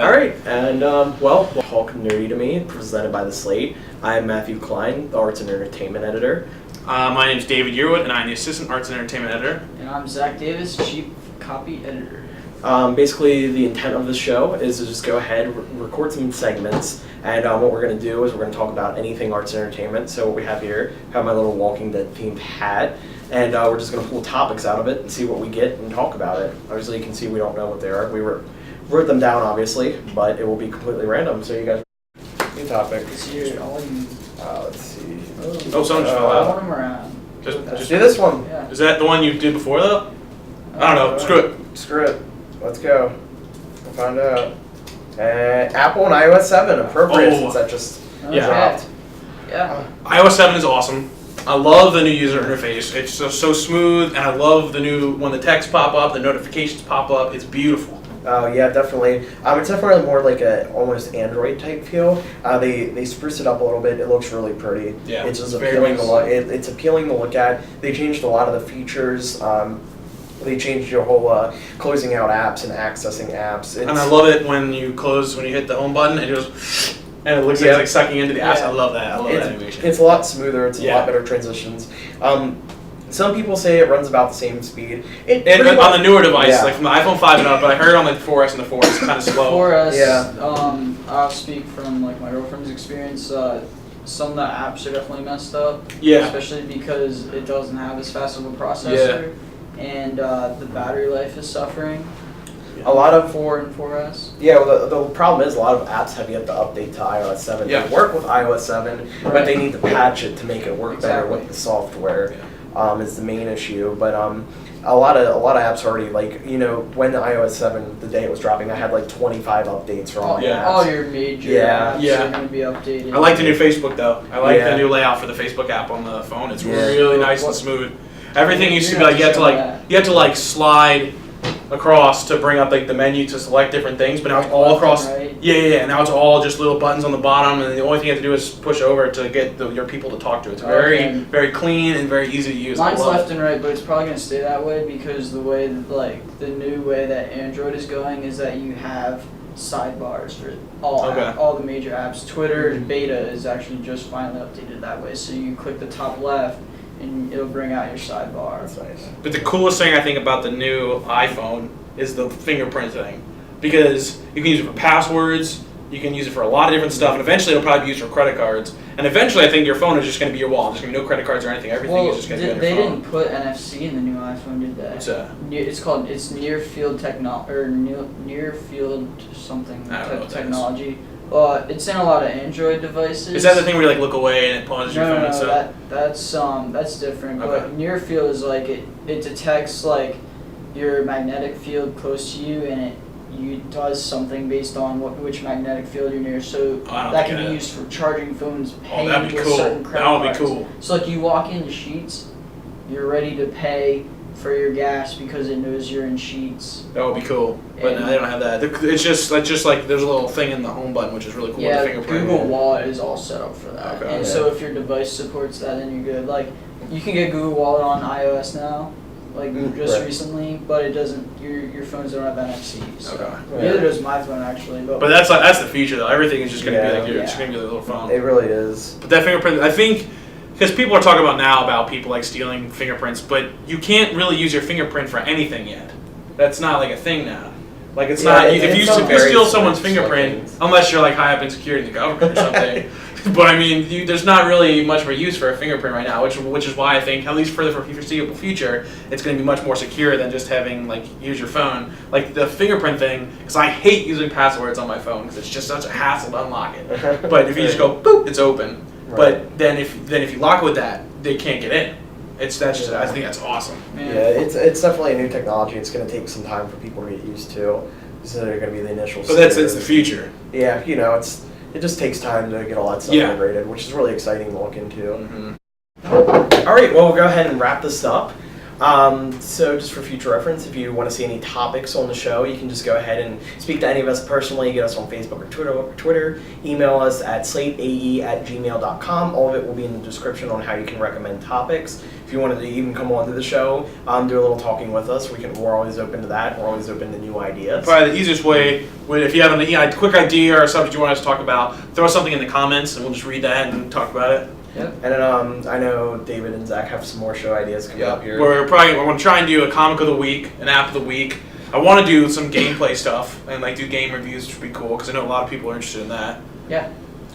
ahead. All right, and Talk Nerdy to Me, presented by The Slate. I'm Matthew Klein, the Arts and Entertainment Editor. My name is David Yearwood, and I'm the Assistant Arts and Entertainment Editor. And I'm Zach Davis, Chief Copy Editor. Basically, the intent of the show is to just go ahead, record some segments, and what we're going to do is we're going to talk about anything arts and entertainment. So what we have here, I have my little Walking Dead themed hat, and we're just going to pull topics out of it and see what we get and talk about it. Obviously, you can see we don't know what they are. We wrote them down, obviously, but it will be completely random. So you guys, new topic. This year, all you. Let's see. Oh, someone just fell I out. want them around. Let's do this one. Yeah. Is that the one you did before, though? I don't know. Screw it. Screw it. Let's go. We'll find out. Apple and iOS 7 appropriate since that just dropped. Yeah. iOS 7 is awesome. I love the new user interface. It's so smooth, and I love when the texts pop up, the notifications pop up. It's beautiful. Oh yeah, definitely. It's definitely more like a almost Android type feel. They spruced it up a little bit. It looks really pretty. Yeah, it's just very appealing nice. to look. It's appealing to look at. They changed a lot of the features. They changed your whole closing out apps and accessing apps. And I love it when you hit the home button, and it goes, and it looks like it's like sucking into the apps. Yeah. I love that. I love that animation. It's a lot smoother. It's a lot better transitions. Some people say it runs about the same speed. On the newer device, like from the iPhone 5 and up, but I heard on the 4S and the 4 it's kind of slow. 4S, I'll speak from like my girlfriend's experience. Some of the apps are definitely messed up. Yeah. Especially because it doesn't have as fast of a processor. Yeah. And the battery life is suffering. A lot of 4 and 4S. Yeah, well, the problem is a lot of apps have yet to update to iOS 7. Yeah. They work with iOS 7, but they need to patch it to make it work better with the software. Yeah. Is the main issue, but a lot of apps already, like, when the iOS 7, the day it was dropping, I had like 25 updates for all my apps. All your major apps are going to be updated. I like the new Facebook though. I like the new layout for the Facebook app on the phone. It's really nice and smooth. Everything used to be like you had to slide across to bring up like the menu to select different things, but now it's all across. Right. Yeah. Now it's all just little buttons on the bottom, and the only thing you have to do is push over to get your people to talk to. It's very clean and very easy to use. Mine's left and right, but it's probably gonna stay that way because the way that, the new way that Android is going is that you have sidebars for all the major apps. Twitter beta is actually just finally updated that way, so you click the top left and it'll bring out your sidebar. That's nice. But the coolest thing I think about the new iPhone is the fingerprint thing, because you can use it for passwords, you can use it for a lot of different stuff, and eventually it'll probably be used for credit cards. And eventually I think your phone is just going to be your wallet. There's going to be no credit cards or anything. Everything is just going to be on your they phone. didn't put NFC in the new iPhone, did they? What's that? It's near field near field something technology. It's in a lot of Android devices. Is that the thing where you look away and it pauses your phone and stuff? That's different. Okay. But near field is it detects your magnetic field close to you, and it does something based on which magnetic field you're near. So that can be used for charging phones, paying that'd be with cool. certain credit That would cards. be cool. So you walk into Sheetz, you're ready to pay for your gas because it knows you're in Sheetz. That would be cool. But no, they don't have that. It's just like there's a little thing in the home button which is really cool. Yeah, with the fingerprint. Google Wallet is all set up for that. Okay. And so if your device supports that, then you're good. You can get Google Wallet on iOS now, recently, but it doesn't. Your phones don't have NFC. So. Okay. Neither does my phone actually. But that's the feature though. Everything is just going to be it's going to be a little phone. It really is. But that fingerprint, I think, because people are talking about people stealing fingerprints, but you can't really use your fingerprint for anything yet. That's not a thing now. It's not. If you steal someone's fingerprint, unless you're high up in security in the government or something. But I mean, there's not really much of a use for a fingerprint right now, which is why I think, at least for the foreseeable future, it's going to be much more secure than just having use your phone. The fingerprint thing, because I hate using passwords on my phone because it's just such a hassle to unlock it. But if you just go boop, it's open. Right. But then if you lock it with that, they can't get in. I think that's awesome. Yeah, it's definitely a new technology. It's going to take some time for people to get used to. So they're going to be the initial. But it's the future. Yeah, it just takes time to get all that stuff integrated, which is really exciting to look into. Mm-hmm. All right, well, we'll go ahead and wrap this up. So just for future reference, if you want to see any topics on the show, you can just go ahead and speak to any of us personally. Get us on Facebook or Twitter. Email us at slateae@gmail.com. All of it will be in the description on how you can recommend topics. If you wanted to even come onto the show, do a little talking with us, we're always open to that. We're always open to new ideas. Probably the easiest way, if you have a quick idea or a subject you want us to talk about, throw something in the comments and we'll just read that and talk about it. Yep. And then I know David and Zach have some more show ideas coming up here. We're going to try and do a comic of the week, an app of the week. I want to do some gameplay stuff and do game reviews, which would be cool because I know a lot of people are interested in that. Yeah.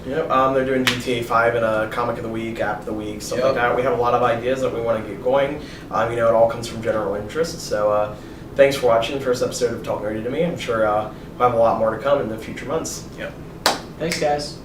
Yep. They're doing GTA 5 and a comic of the week, app of the week, stuff like that. We have a lot of ideas that we want to get going. It all comes from general interest. So thanks for watching the first episode of Talk Nerdy to Me. I'm sure we'll have a lot more to come in the future months. Yep. Thanks, guys.